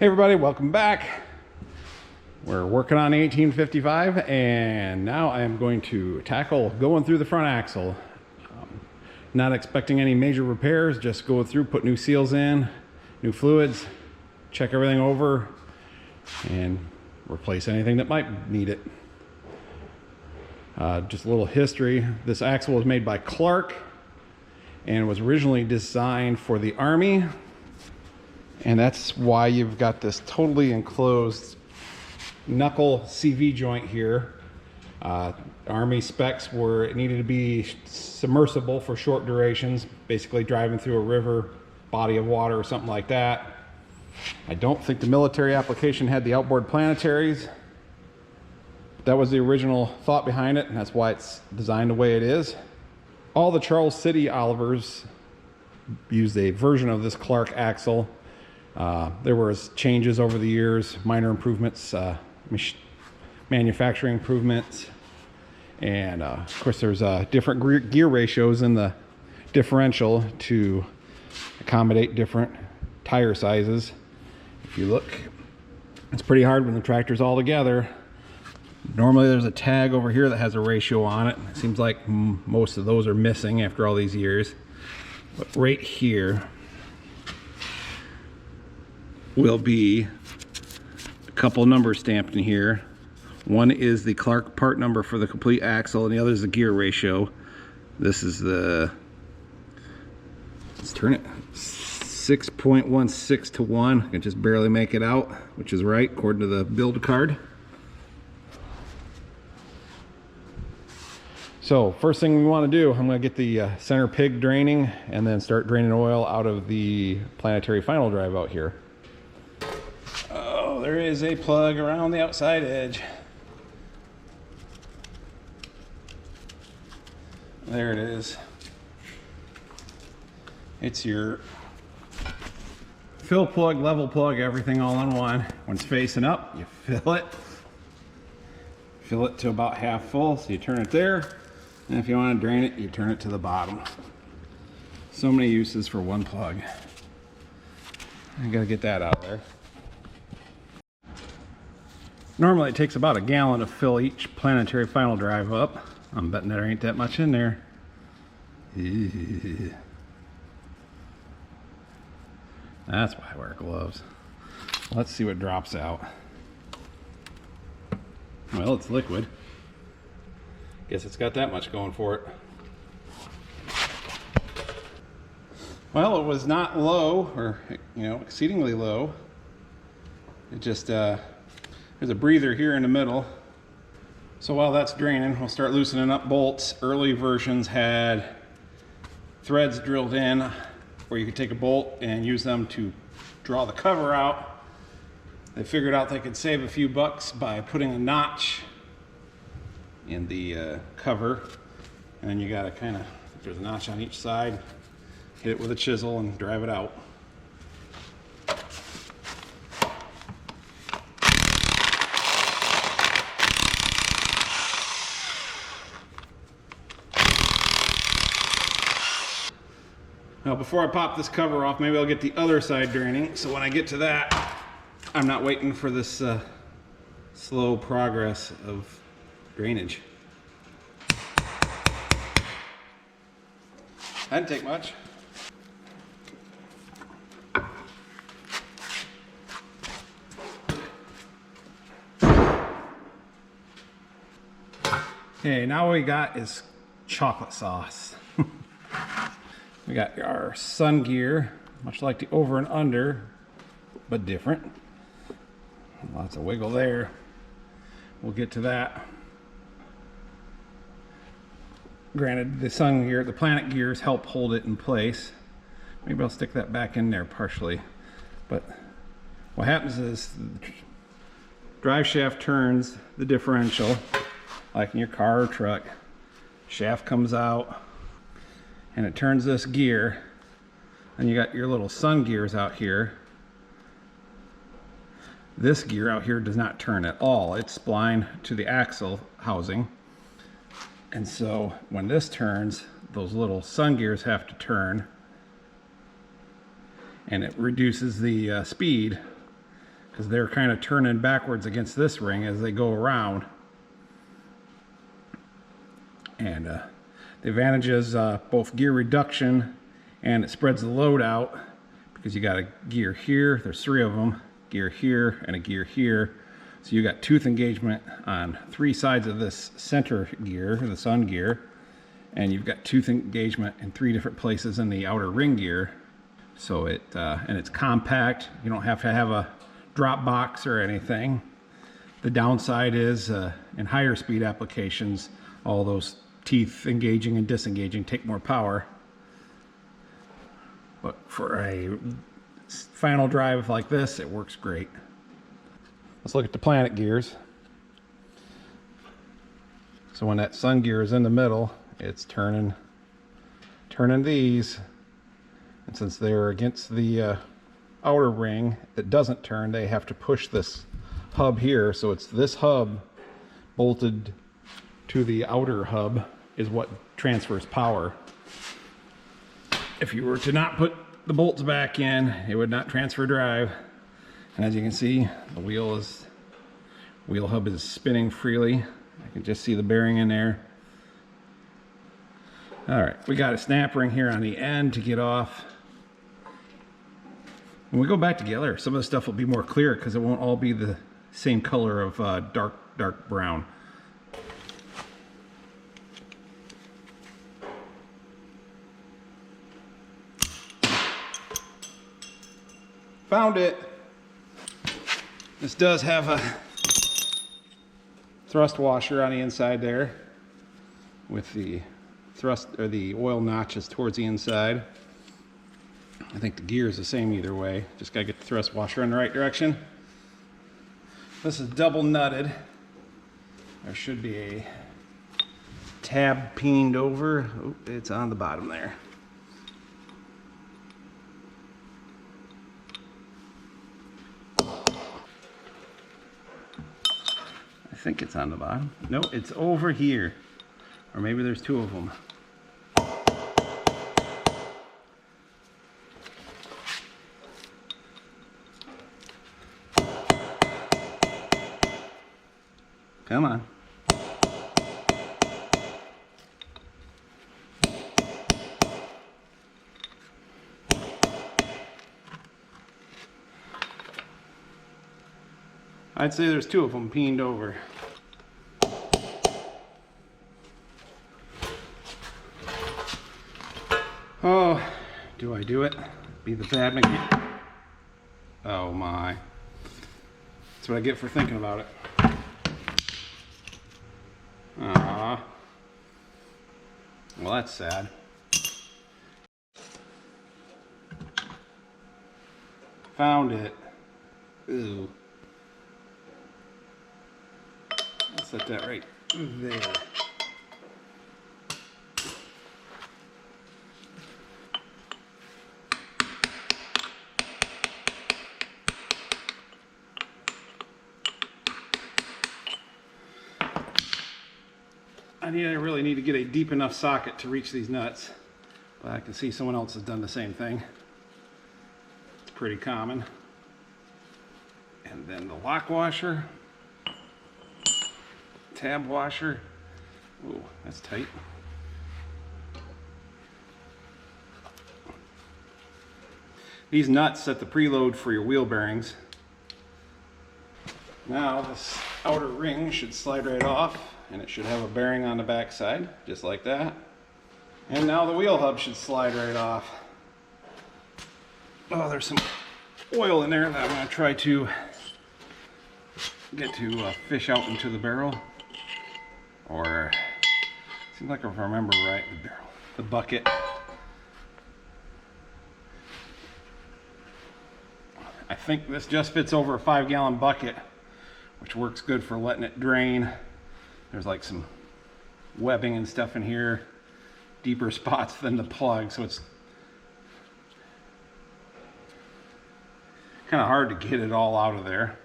Hey everybody, welcome back. We're working on 1855 and now I am going to tackle going through the front axle. Not expecting any major repairs, just go through, put new seals in, new fluids, check everything over, and replace anything that might need it. Just a little history. This axle was made by Clark and was originally designed for the Army. And that's why you've got this totally enclosed knuckle CV joint here. Army specs were it needed to be submersible for short durations, basically driving through a river, body of water or something like that. I don't think the military application had the outboard planetaries. That was the original thought behind it, and that's why it's designed the way it is. All the Charles City Olivers used a version of this Clark axle. There was changes over the years, minor improvements, manufacturing improvements, and of course there's different gear ratios in the differential to accommodate different tire sizes. If you look, it's pretty hard when the tractor's all together. Normally there's a tag over here that has a ratio on it. It seems like most of those are missing after all these years. But right here will be a couple numbers stamped in here. One is the Clark part number for the complete axle, and the other is the gear ratio. This is the, let's turn it, 6.16 to 1. I can just barely make it out, which is right according to the build card. So first thing we want to do, I'm going to get the center pig draining and then start draining oil out of the Planetary final drive out here. There is a plug around the outside edge. There it is. It's your fill plug, level plug, everything all in one. When it's facing up, you fill it. Fill it to about half full, so you turn it there. And if you want to drain it, you turn it to the bottom. So many uses for one plug. I gotta get that out of there. Normally it takes about a gallon to fill each Planetary final drive up. I'm betting there ain't that much in there. Ew. That's why I wear gloves. Let's see what drops out. Well, it's liquid. Guess it's got that much going for it. Well, it was not low, or exceedingly low. It just there's a breather here in the middle. So while that's draining, we'll start loosening up bolts. Early versions had threads drilled in where you could take a bolt and use them to draw the cover out. They figured out they could save a few bucks by putting a notch in the cover. And then you gotta kind of, if there's a notch on each side, hit it with a chisel and drive it out. Now before I pop this cover off, maybe I'll get the other side draining, so when I get to that, I'm not waiting for this slow progress of drainage. That didn't take much. Okay, now what we got is chocolate sauce. We got our sun gear, much like the over and under, but different. Lots of wiggle there. We'll get to that. Granted, the sun gear, the planet gears help hold it in place. Maybe I'll stick that back in there partially. But what happens is the drive shaft turns the differential, like in your car or truck. Shaft comes out and it turns this gear, and you got your little sun gears out here. This gear out here does not turn at all. It's splined to the axle housing, and so when this turns, those little sun gears have to turn, and it reduces the speed because they're kind of turning backwards against this ring as they go around. And the advantage is both gear reduction, and it spreads the load out because you got a gear here, there's 3 of them, gear here and a gear here. So you got tooth engagement on 3 sides of this center gear, the sun gear, and you've got tooth engagement in 3 different places in the outer ring gear. So and it's compact. You don't have to have a drop box or anything. The downside is in higher speed applications, all those teeth engaging and disengaging take more power. But for a final drive like this, it works great. Let's look at the Planet gears. So when that sun gear is in the middle, it's turning these. And since they're against the outer ring that doesn't turn, they have to push this hub here. So it's this hub bolted to the outer hub is what transfers power. If you were to not put the bolts back in, it would not transfer drive. And as you can see, the wheel hub is spinning freely. I can just see the bearing in there. All right, we got a snap ring here on the end to get off. When we go back together, some of the stuff will be more clear because it won't all be the same color of dark brown. Found it. This does have a thrust washer on the inside there with the thrust or the oil notches towards the inside. I think the gear is the same either way. Just gotta get the thrust washer in the right direction. This is double nutted. There should be a tab peened over. Oh, it's on the bottom there. I think it's on the bottom. No, it's over here. Or maybe there's 2 of them. Come on. I'd say there's 2 of them peened over. Oh, do I do it? Be the bad mechanic. Oh my. That's what I get for thinking about it. Ah. Well, that's sad. Found it. Ooh. I'll set that right there. I really need to get a deep enough socket to reach these nuts, but I can see someone else has done the same thing. It's pretty common. And then the lock washer, tab washer. Ooh, that's tight. These nuts set the preload for your wheel bearings. Now this outer ring should slide right off, and it should have a bearing on the back side, just like that. And now the wheel hub should slide right off. Oh, there's some oil in there that I'm going to try to get to fish out into the barrel. Or, seems like if I remember right, the barrel, the bucket. I think this just fits over a 5-gallon bucket, which works good for letting it drain. There's like some webbing and stuff in here, deeper spots than the plug, so it's kind of hard to get it all out of there.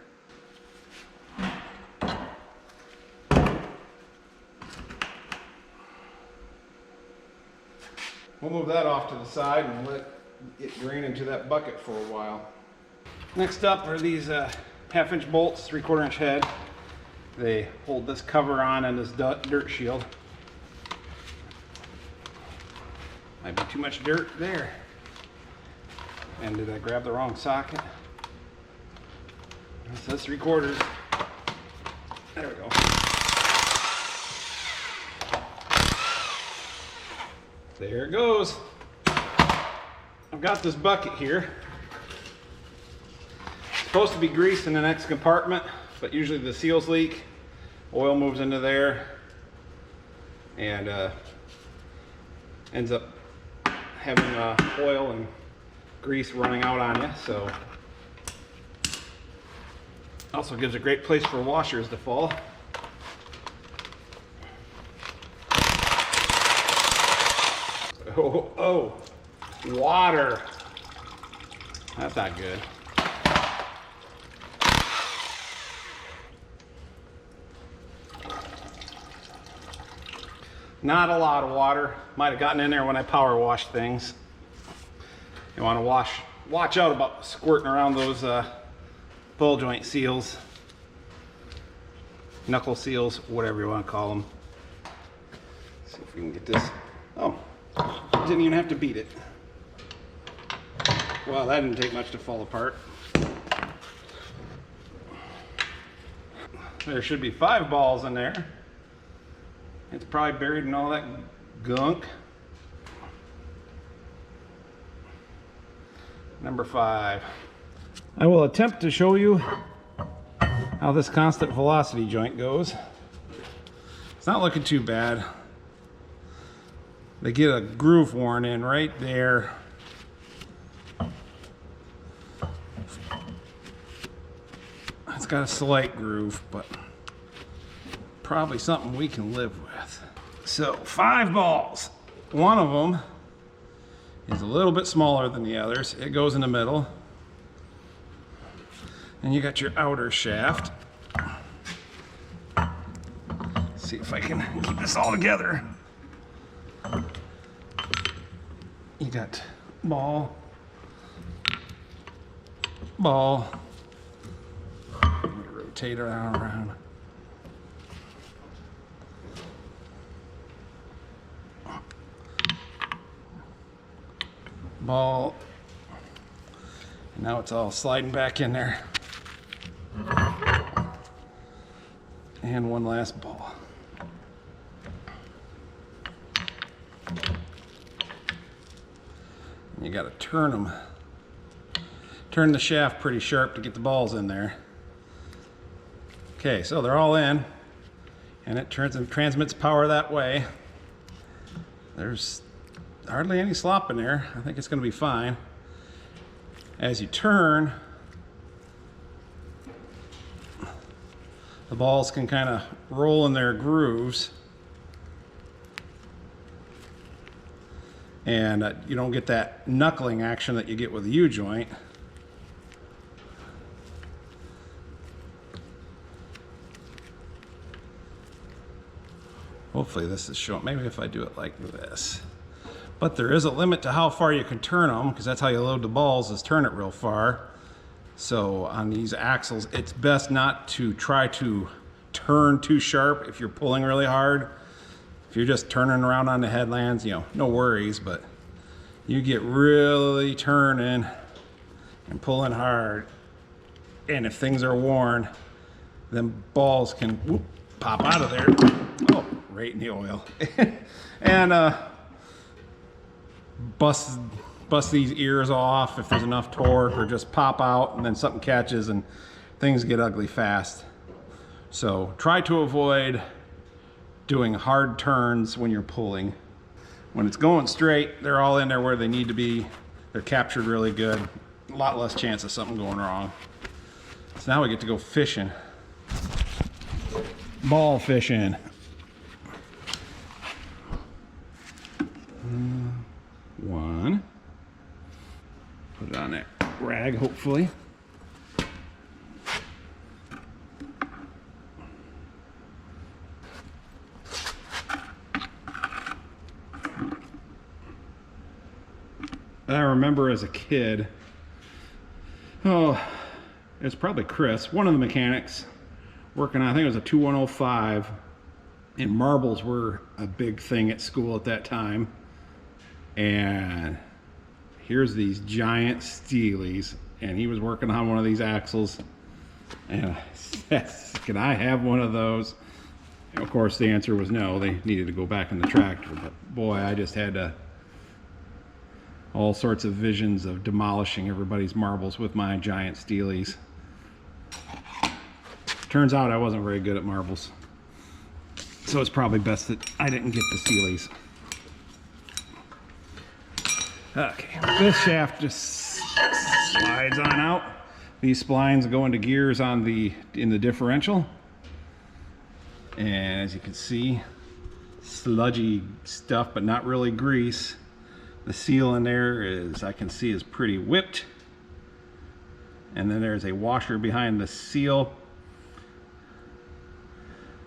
We'll move that off to the side and let it drain into that bucket for a while. Next up are these 1/2-inch bolts, 3/4 inch head. They hold this cover on and this dirt shield. Might be too much dirt there. And did I grab the wrong socket? It says 3/4. There we go. There it goes. I've got this bucket here. It's supposed to be greased in the next compartment, but usually the seals leak. Oil moves into there and ends up having oil and grease running out on you. So also gives a great place for washers to fall. Oh, water. That's not good. Not a lot of water. Might have gotten in there when I power washed things. You want to watch out about squirting around those ball joint seals, knuckle seals, whatever you want to call them. Let's see if we can get this. Oh, didn't even have to beat it. Well, that didn't take much to fall apart. There should be 5 balls in there. It's probably buried in all that gunk. Number 5. I will attempt to show you how this constant velocity joint goes. It's not looking too bad. They get a groove worn in right there. It's got a slight groove, but probably something we can live with. So 5 balls. One of them is a little bit smaller than the others. It goes in the middle. And you got your outer shaft. Let's see if I can keep this all together. You got ball, ball. Let me rotate around. Ball. And now it's all sliding back in there. And one last ball. You got to turn them. Turn the shaft pretty sharp to get the balls in there. Okay, so they're all in, and it transmits power that way. There's hardly any slop in there. I think it's going to be fine. As you turn, the balls can kind of roll in their grooves, and you don't get that knuckling action that you get with a U-joint. Hopefully this is showing. Maybe if I do it like this. But there is a limit to how far you can turn them, because that's how you load the balls, is turn it real far. So on these axles, it's best not to try to turn too sharp if you're pulling really hard. If you're just turning around on the headlands, you know, no worries, but you get really turning and pulling hard, and if things are worn, then balls can pop out of there. Oh, right in the oil. And bust these ears off if there's enough torque, or just pop out and then something catches and things get ugly fast. So try to avoid doing hard turns when you're pulling. When it's going straight, they're all in there where they need to be. They're captured really good. A lot less chance of something going wrong. So now we get to go fishing. Ball fishing. One. Put it on that rag, hopefully. I remember as a kid, it's probably Chris, one of the mechanics, working on, I think it was a 2105, and marbles were a big thing at school at that time. And here's these giant steelies, and he was working on one of these axles, and I said, can I have one of those? And of course the answer was no, they needed to go back in the tractor. But boy, I just had all sorts of visions of demolishing everybody's marbles with my giant steelies. Turns out I wasn't very good at marbles, so it's probably best that I didn't get the steelies. Okay, this shaft just slides on out. These splines go into gears in the differential. And as you can see, sludgy stuff, but not really grease. The seal in there is, I can see, is pretty whipped. And then there's a washer behind the seal.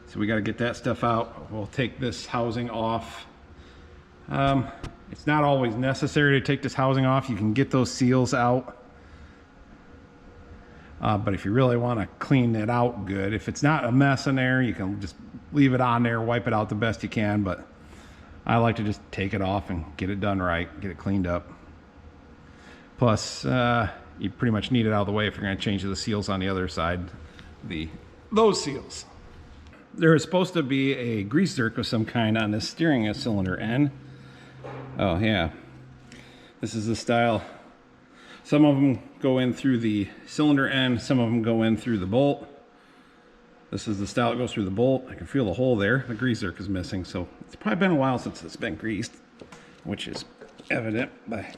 So we got to get that stuff out. We'll take this housing off. It's not always necessary to take this housing off. You can get those seals out. But if you really want to clean it out good, if it's not a mess in there, you can just leave it on there, wipe it out the best you can. But I like to just take it off and get it done right, get it cleaned up. Plus, you pretty much need it out of the way if you're going to change the seals on the other side, those seals. There is supposed to be a grease zerk of some kind on this steering cylinder end. Oh yeah, this is the style. Some of them go in through the cylinder end, some of them go in through the bolt. This is the style that goes through the bolt. I can feel the hole there. The grease zerk is missing, so it's probably been a while since it's been greased, which is evident by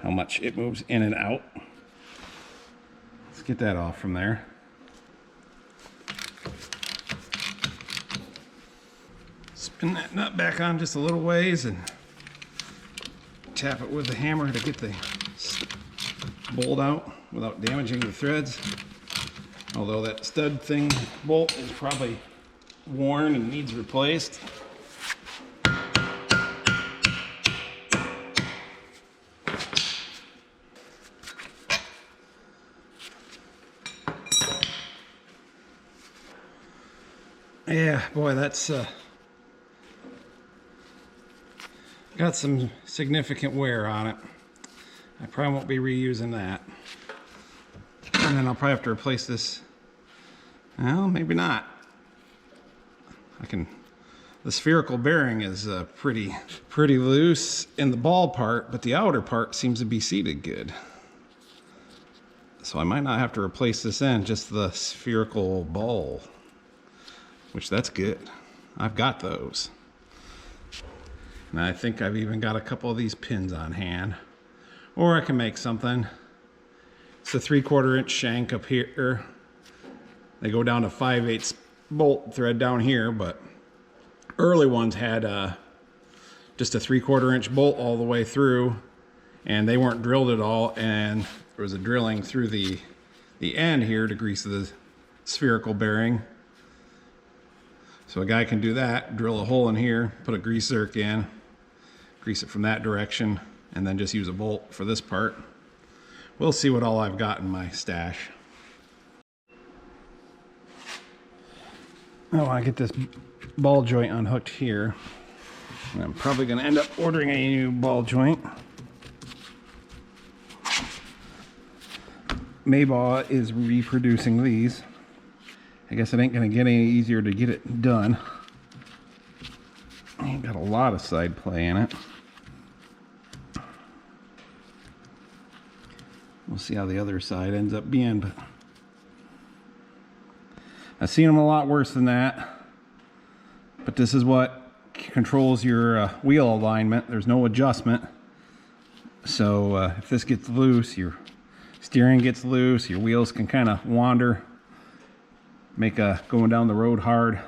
how much it moves in and out. Let's get that off from there. Spin that nut back on just a little ways and tap it with the hammer to get the bolt out without damaging the threads. Although that stud thing bolt is probably worn and needs replaced. Yeah, boy, that's got some significant wear on it. I probably won't be reusing that. And then I'll probably have to replace this. Well, maybe not. The spherical bearing is pretty loose in the ball part, but the outer part seems to be seated good. So I might not have to replace this end, just the spherical ball, which that's good. I've got those. And I think I've even got a couple of these pins on hand. Or I can make something. It's a 3/4 inch shank up here. They go down to 5/8 bolt thread down here, but early ones had just a 3/4 inch bolt all the way through, and they weren't drilled at all, and there was a drilling through the end here to grease the spherical bearing. So a guy can do that, drill a hole in here, put a grease zerk in, grease it from that direction, and then just use a bolt for this part. We'll see what all I've got in my stash. Oh, I get this ball joint unhooked here. And I'm probably going to end up ordering a new ball joint. Maybaugh is reproducing these. I guess it ain't going to get any easier to get it done. Ain't got a lot of side play in it. We'll see how the other side ends up being, but I've seen them a lot worse than that. But this is what controls your wheel alignment. There's no adjustment. So if this gets loose, your steering gets loose, your wheels can kind of wander, make going down the road hard,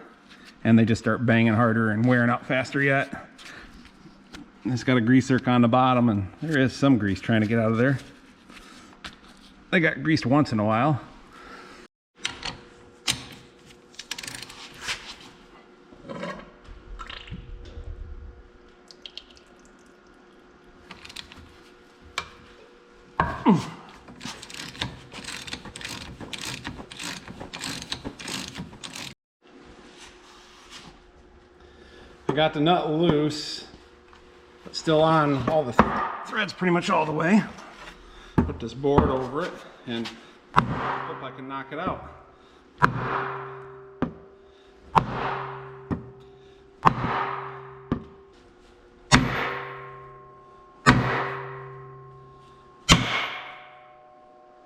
and they just start banging harder and wearing out faster yet. It's got a grease zerk on the bottom, and there is some grease trying to get out of there. They got greased once in a while. I got the nut loose, but still on all the threads pretty much all the way. Put this board over it and hope I can knock it out.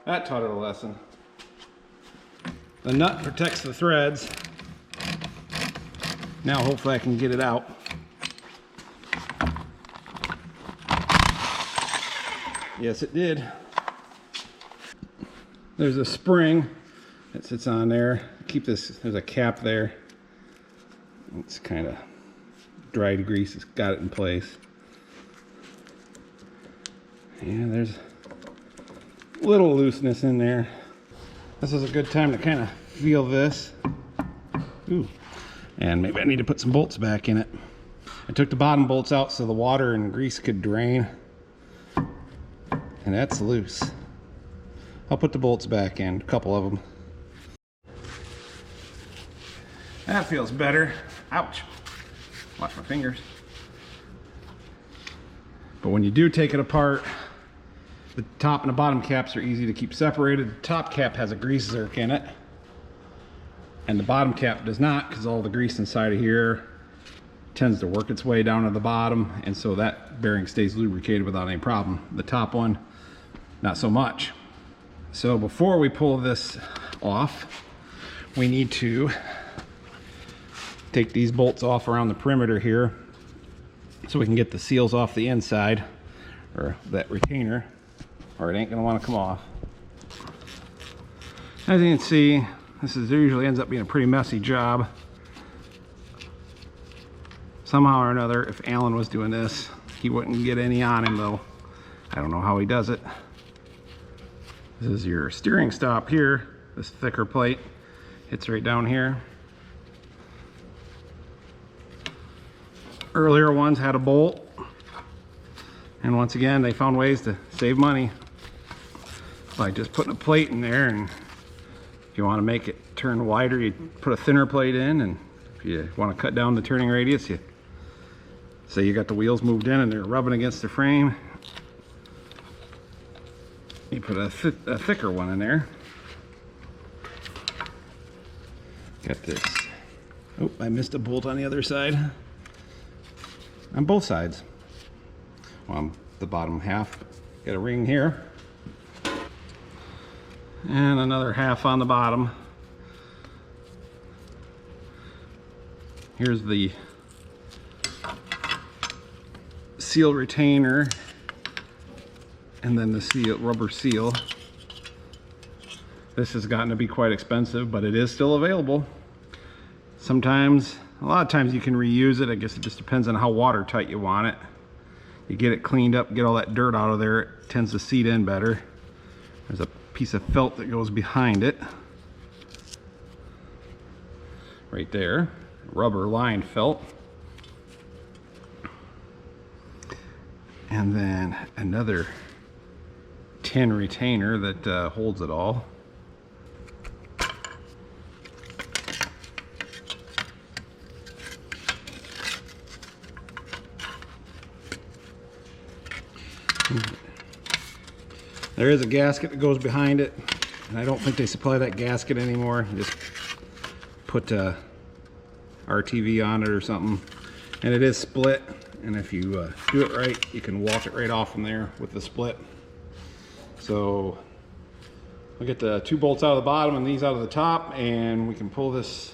That taught it a lesson. The nut protects the threads. Now hopefully I can get it out. Yes, it did. There's a spring that sits on there. Keep this, there's a cap there. It's kind of dried grease, it's got it in place. Yeah, there's a little looseness in there. This is a good time to kind of feel this. Ooh. And maybe I need to put some bolts back in it. I took the bottom bolts out so the water and grease could drain. And that's loose. I'll put the bolts back in, a couple of them. That feels better. Ouch. Watch my fingers. But when you do take it apart, the top and the bottom caps are easy to keep separated. The top cap has a grease zerk in it, and the bottom cap does not, because all the grease inside of here tends to work its way down to the bottom, and so that bearing stays lubricated without any problem. The top one, not so much. So before we pull this off, we need to take these bolts off around the perimeter here so we can get the seals off the inside, or that retainer, or it ain't gonna want to come off. As you can see, this usually ends up being a pretty messy job. Somehow or another, if Alan was doing this, he wouldn't get any on him though. I don't know how he does it. This is your steering stop here. This thicker plate hits right down here. Earlier ones had a bolt, and once again they found ways to save money by just putting a plate in there, and if you want to make it turn wider, you put a thinner plate in, and if you want to cut down the turning radius, you say you got the wheels moved in and they're rubbing against the frame, you put a thicker one in there. Got this. Oh, I missed a bolt on the other side. On both sides. Well, the bottom half, got a ring here. And another half on the bottom. Here's the seal retainer, and then the seal, rubber seal. This has gotten to be quite expensive, but it is still available. Sometimes, a lot of times you can reuse it. I guess it just depends on how watertight you want it. You get it cleaned up, get all that dirt out of there, it tends to seat in better. There's a piece of felt that goes behind it. Right there, rubber lined felt. And then another tin retainer that holds it all. There is a gasket that goes behind it, and I don't think they supply that gasket anymore. You just put RTV on it or something, and it is split, and if you do it right, you can walk it right off from there with the split. So we'll get the two bolts out of the bottom and these out of the top, and we can pull this.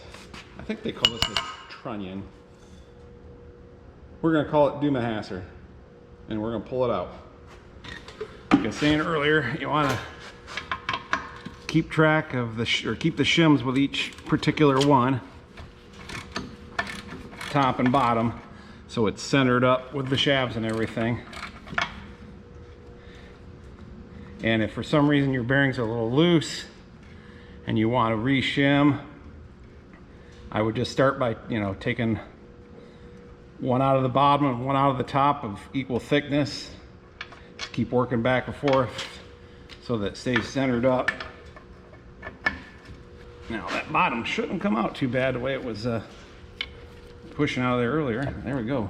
I think they call this a trunnion. We're going to call it Dumahasser, and we're going to pull it out. Like I was saying earlier, you want to keep track of the keep the shims with each particular one, top and bottom, so it's centered up with the shafts and everything. And if for some reason your bearings are a little loose and you want to re-shim, I would just start by, taking one out of the bottom and one out of the top of equal thickness. Just keep working back and forth so that it stays centered up. Now that bottom shouldn't come out too bad the way it was pushing out of there earlier. There we go.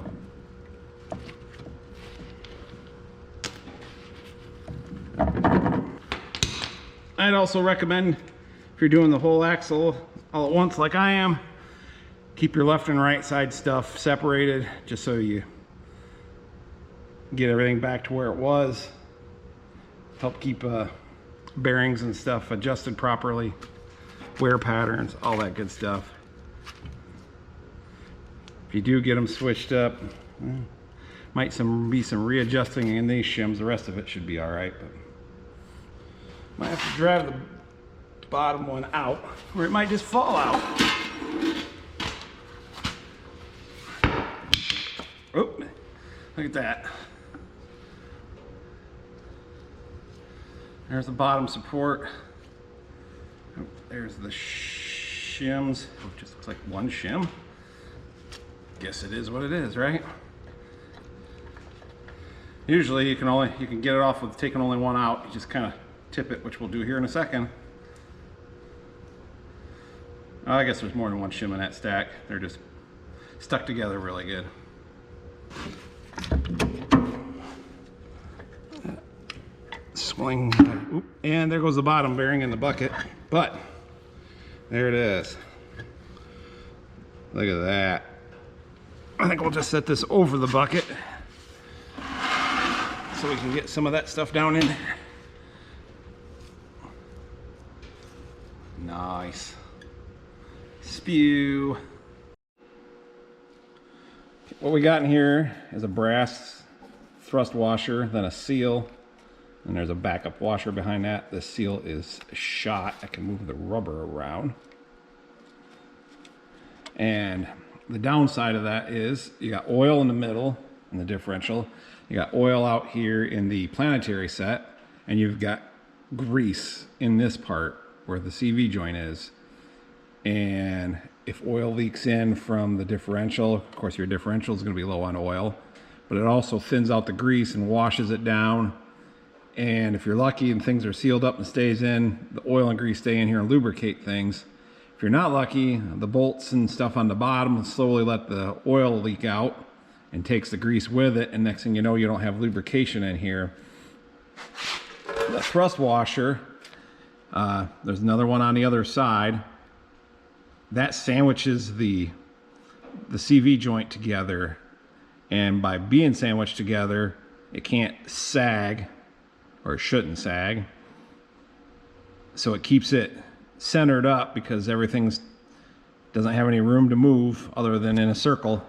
I'd also recommend, if you're doing the whole axle all at once like I am, keep your left and right side stuff separated, just so you get everything back to where it was. Help keep bearings and stuff adjusted properly, wear patterns, all that good stuff. If you do get them switched up, might be some readjusting in these shims. The rest of it should be all right, but might have to drive the bottom one out, or it might just fall out. Oh, look at that. There's the bottom support. Oh, there's the shims. Oh, it just looks like one shim. Guess it is what it is, right? Usually you can get it off with taking only one out. You just kind of tip it, which we'll do here in a second. Oh, I guess there's more than one shim in that stack. They're just stuck together really good. Swing, oop, and there goes the bottom bearing in the bucket, but there it is. Look at that. I think we'll just set this over the bucket so we can get some of that stuff down in there. Nice. Spew. What we got in here is a brass thrust washer, then a seal, and there's a backup washer behind that. The seal is shot. I can move the rubber around. And the downside of that is you got oil in the middle in the differential. You got oil out here in the Planetary set, and you've got grease in this part where the CV joint is. And if oil leaks in from the differential, of course your differential is going to be low on oil, but it also thins out the grease and washes it down. And if you're lucky and things are sealed up and stays in, the oil and grease stay in here and lubricate things. If you're not lucky, the bolts and stuff on the bottom slowly let the oil leak out and takes the grease with it, and next thing you know, you don't have lubrication in here. The thrust washer, there's another one on the other side. That sandwiches the CV joint together, and by being sandwiched together, it can't sag, or it shouldn't sag. So it keeps it centered up because everything doesn't have any room to move other than in a circle,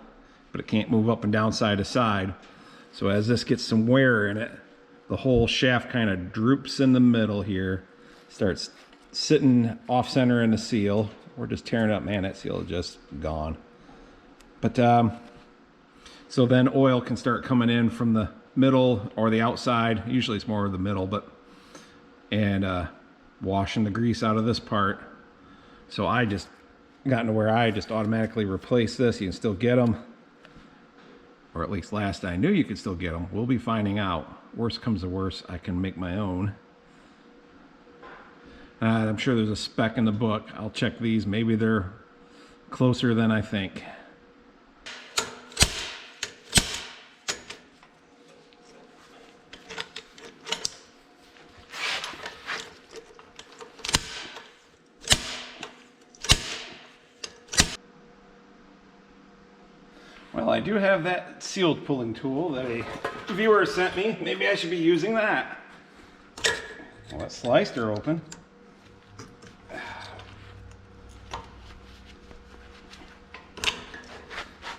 but it can't move up and down side to side. So as this gets some wear in it, the whole shaft kind of droops in the middle here, starts sitting off center in the seal. We're just tearing up, man, that seal is just gone. But so then oil can start coming in from the middle or the outside. Usually it's more of the middle, but and washing the grease out of this part. So I just gotten to where I just automatically replace this. You can still get them, or at least last I knew you could still get them. We'll be finding out. Worst comes to worst, I can make my own. I'm sure there's a spec in the book. I'll check these. Maybe they're closer than I think. Well, I do have that sealed pulling tool that a viewer sent me. Maybe I should be using that. Well, that sliced her open.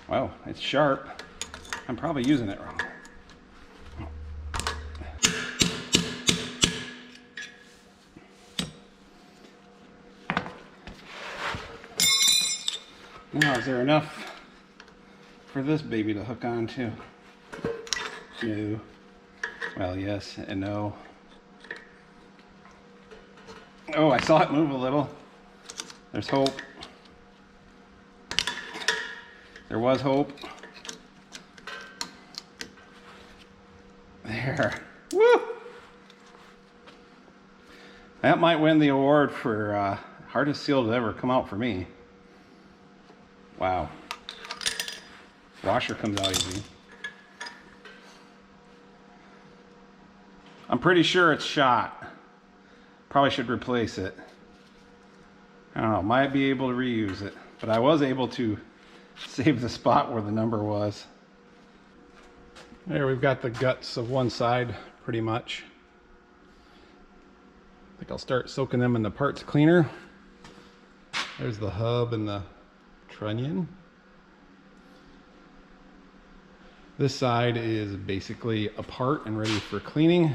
Wow, it's sharp. I'm probably using it wrong. Now, is there enough for this baby to hook on to? No. Well, yes and no. Oh, I saw it move a little. There's hope. There was hope. There. Woo! That might win the award for hardest seal to ever come out for me. Wow. Washer comes out easy. I'm pretty sure it's shot. Probably should replace it. I don't know, might be able to reuse it, but I was able to save the spot where the number was. There, we've got the guts of one side pretty much. I think I'll start soaking them in the parts cleaner. There's the hub and the trunnion. This side is basically apart and ready for cleaning.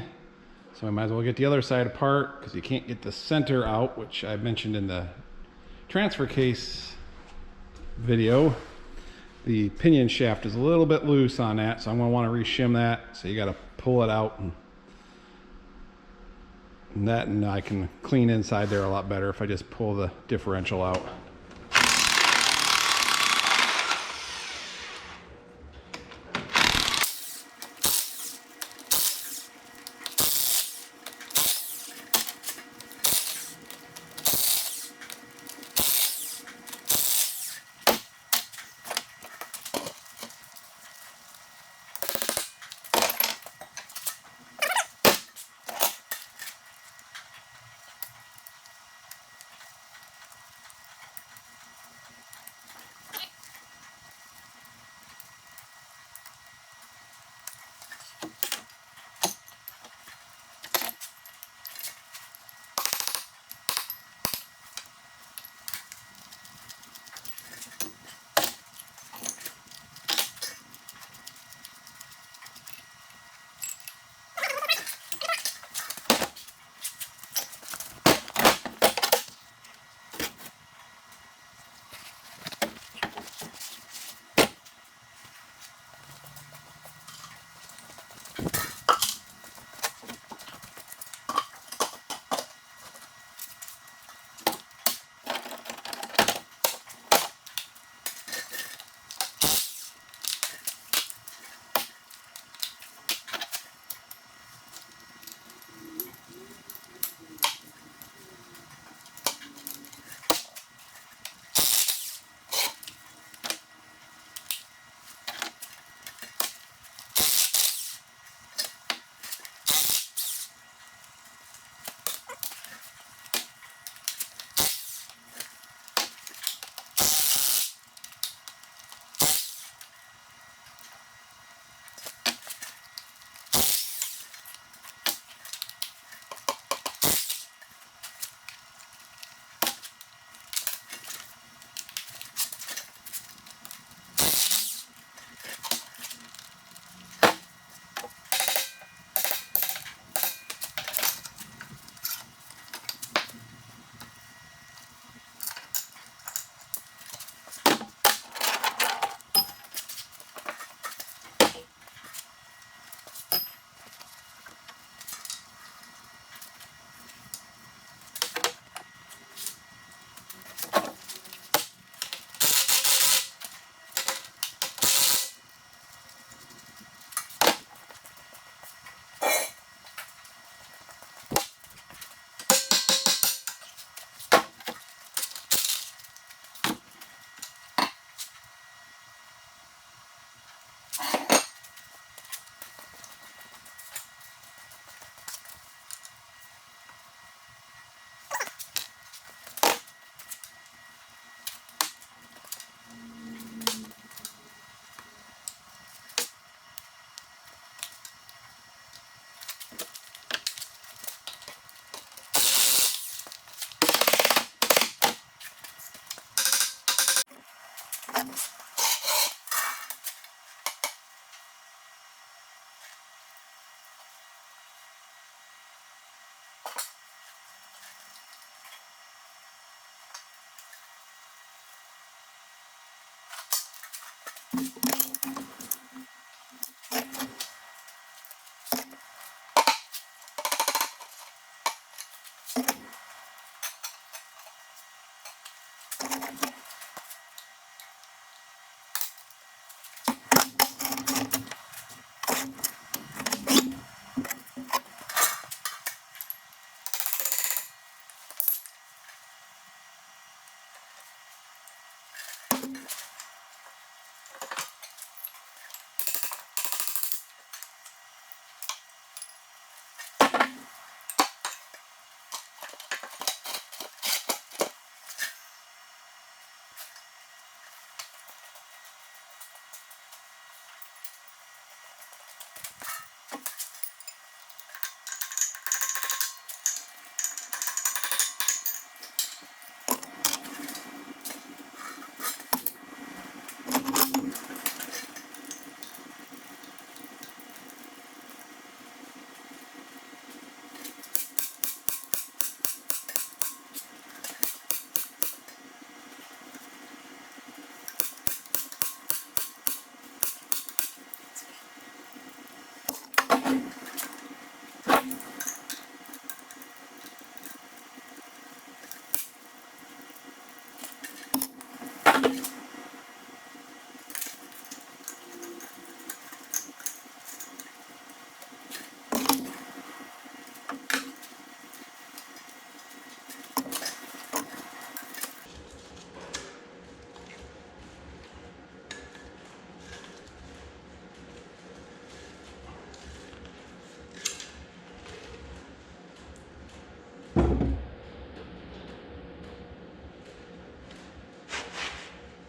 So I might as well get the other side apart because you can't get the center out, which I mentioned in the transfer case video. The pinion shaft is a little bit loose on that, so I'm going to want to re-shim that. So you got to pull it out, and I can clean inside there a lot better if I just pull the differential out.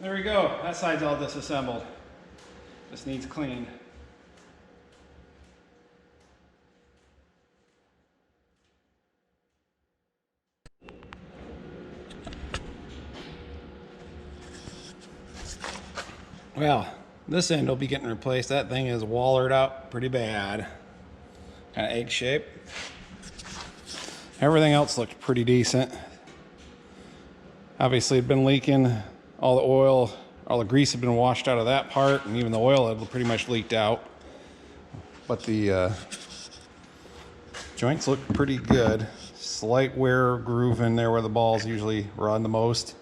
There we go. That side's all disassembled. Just needs cleaned. Well, this end will be getting replaced. That thing is wallered up pretty bad. Kind of egg shape. Everything else looked pretty decent. Obviously it'd been leaking. All the oil, all the grease had been washed out of that part, and even the oil had pretty much leaked out. But the joints look pretty good. Slight wear groove in there where the balls usually run the most.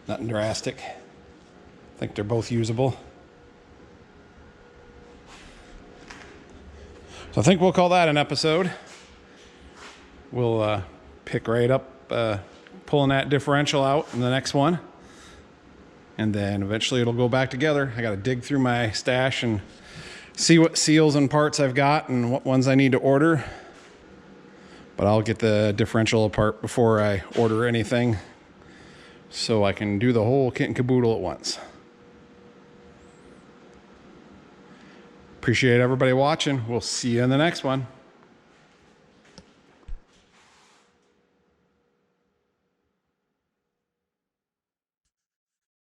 Nothing drastic. I think they're both usable. So I think we'll call that an episode. We'll pick right up pulling that differential out in the next one. And then eventually it'll go back together. I got to dig through my stash and see what seals and parts I've got and what ones I need to order. But I'll get the differential apart before I order anything, so I can do the whole kit and caboodle at once. Appreciate everybody watching. We'll see you in the next one.